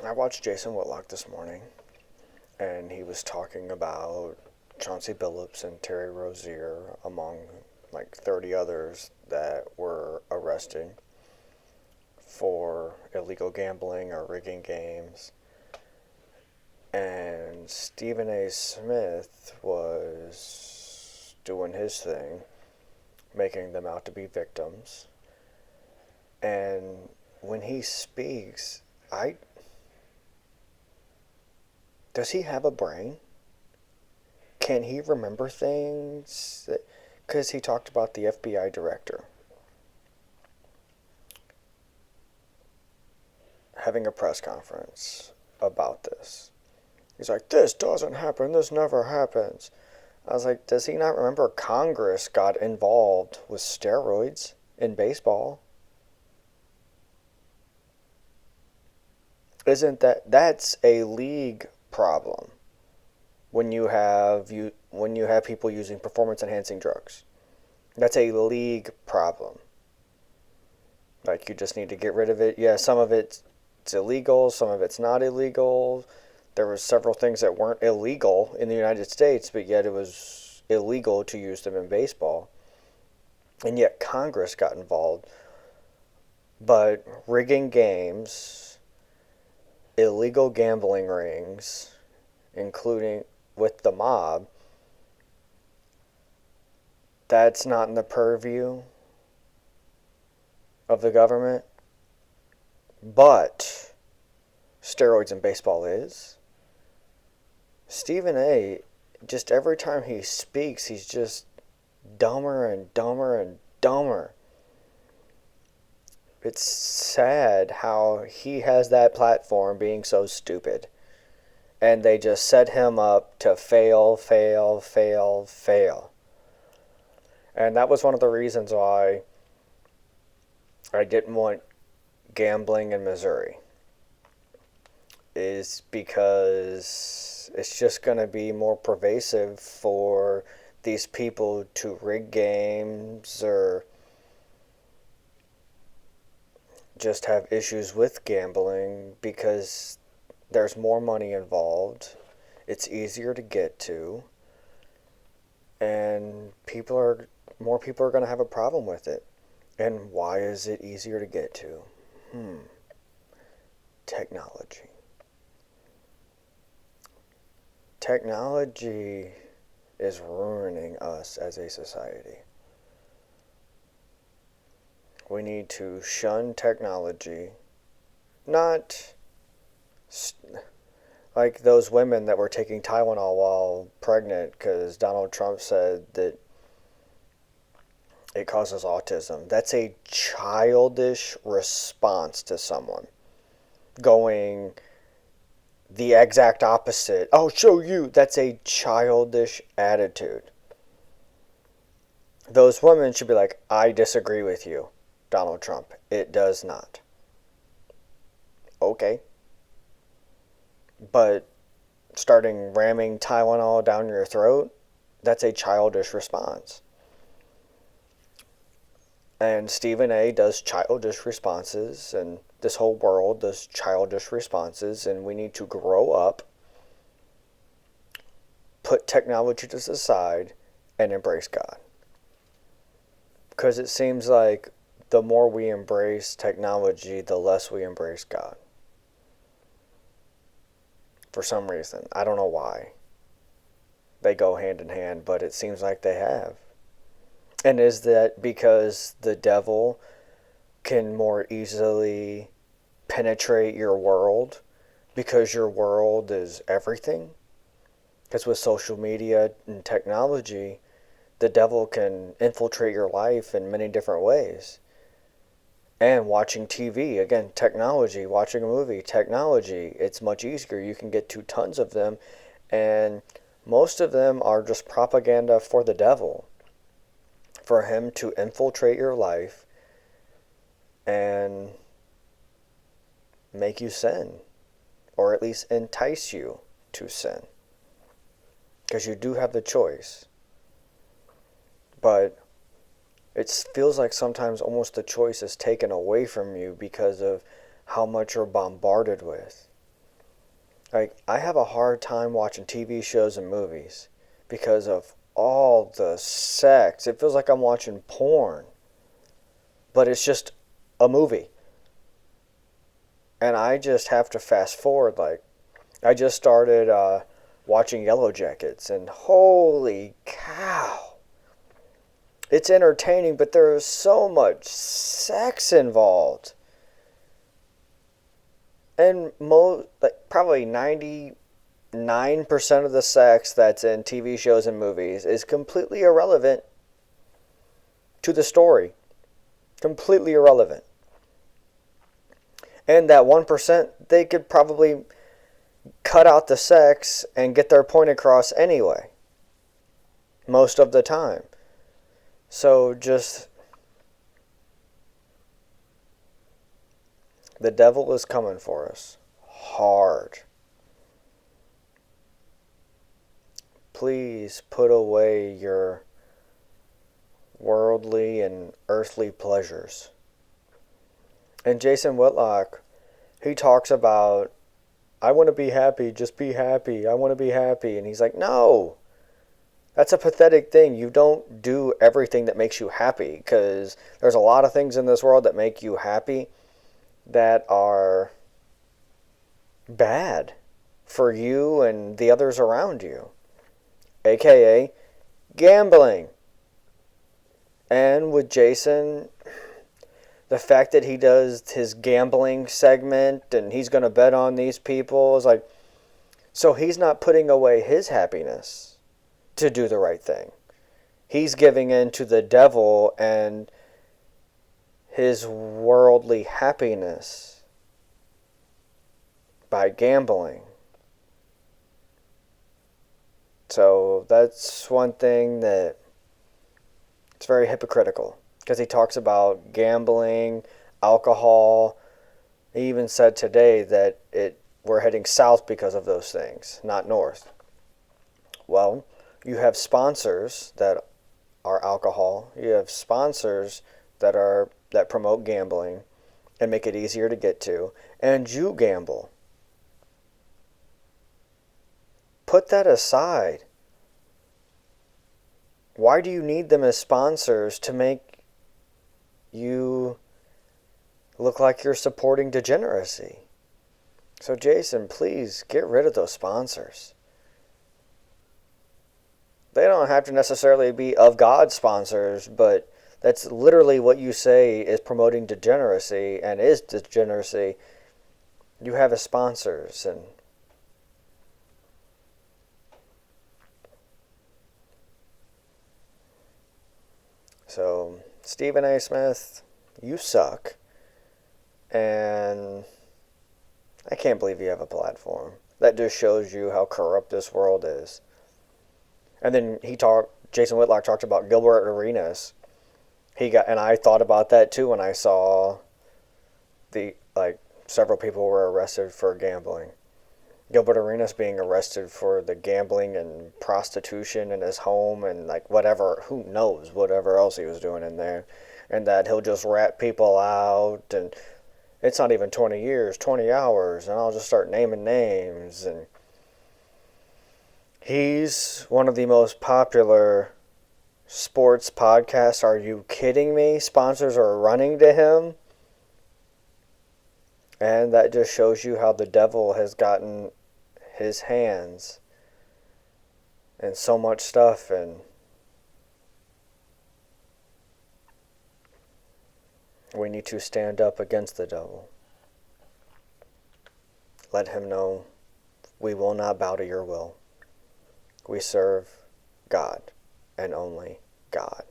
I watched Jason Whitlock this morning, and he was talking about Chauncey Billups and Terry Rozier, among like 30 others that were arrested for illegal gambling or rigging games. And Stephen A. Smith was doing his thing, making them out to be victims. And when he speaks, I does he have a brain? Can he remember things? Because he talked about the FBI director having a press conference about this. He's like, this doesn't happen, this never happens. I was like, does he not remember Congress got involved with steroids in baseball? Isn't that's a league problem when you have people using performance enhancing drugs. That's a league problem. Like you just need to get rid of it. Yeah, some of it's illegal, some of it's not illegal. There were several things that weren't illegal in the United States, but yet it was illegal to use them in baseball. And yet Congress got involved. But rigging games, illegal gambling rings, including with the mob, that's not in the purview of the government. But steroids in baseball is. Stephen A., just every time he speaks, he's just dumber and dumber and dumber. It's sad how he has that platform being so stupid. And they just set him up to fail, fail, fail, fail. And that was one of the reasons why I didn't want gambling in Missouri. Is because it's just going to be more pervasive for these people to rig games or just have issues with gambling because there's more money involved. It's easier to get to. And more people are going to have a problem with it. And why is it easier to get to? Technology. Technology is ruining us as a society. We need to shun technology. Not like those women that were taking Tylenol while pregnant because Donald Trump said that it causes autism. That's a childish response to someone going the exact opposite. I'll show you. That's a childish attitude. Those women should be like, I disagree with you, Donald Trump. It does not. Okay. But starting ramming Tylenol down your throat, that's a childish response. And Stephen A. does childish responses, and this whole world does childish responses, and we need to grow up, put technology to the side, and embrace God. Because it seems like the more we embrace technology, the less we embrace God. For some reason. I don't know why. They go hand in hand, but it seems like they have. And is that because the devil can more easily penetrate your world because your world is everything? Because with social media and technology, the devil can infiltrate your life in many different ways. And watching TV, again, technology, watching a movie, technology, it's much easier. You can get to tons of them, and most of them are just propaganda for the devil, for him to infiltrate your life and make you sin, or at least entice you to sin. Because you do have the choice. But it feels like sometimes almost the choice is taken away from you because of how much you're bombarded with. Like, I have a hard time watching TV shows and movies because of all the sex. It feels like I'm watching porn, but it's just a movie. And I just have to fast forward. Like, I just started watching Yellow Jackets, and holy cow. It's entertaining, but there is so much sex involved. And probably 99% of the sex that's in TV shows and movies is completely irrelevant to the story. Completely irrelevant. And that 1%, they could probably cut out the sex and get their point across anyway. Most of the time. So just, the devil is coming for us hard. Please put away your worldly and earthly pleasures. And Jason Whitlock, he talks about, I want to be happy, just be happy, I want to be happy. And he's like, no, that's a pathetic thing. You don't do everything that makes you happy, because there's a lot of things in this world that make you happy that are bad for you and the others around you, aka gambling. And with Jason, the fact that he does his gambling segment and he's going to bet on these people is like, so he's not putting away his happiness to do the right thing. He's giving in to the devil and his worldly happiness by gambling. So that's one thing that it's very hypocritical, because he talks about gambling, alcohol. He even said today that we're heading south because of those things, not north. Well, you have sponsors that are alcohol. You have sponsors that promote gambling and make it easier to get to, and you gamble. Put that aside. Why do you need them as sponsors to make you look like you're supporting degeneracy? So Jason, please get rid of those sponsors. They don't have to necessarily be of God sponsors, but that's literally what you say is promoting degeneracy and is degeneracy. You have as sponsors. And so, Stephen A. Smith, you suck. And I can't believe you have a platform. That just shows you how corrupt this world is. And then Jason Whitlock talked about Gilbert Arenas. And I thought about that too when I saw several people were arrested for gambling. Gilbert Arenas being arrested for the gambling and prostitution in his home and whatever, who knows, whatever else he was doing in there. And that he'll just rat people out, and it's not even 20 years, 20 hours, and I'll just start naming names. And he's one of the most popular sports podcasts. Are you kidding me? Sponsors are running to him. And that just shows you how the devil has gotten his hands in so much stuff. And we need to stand up against the devil. Let him know we will not bow to your will. We serve God and only God.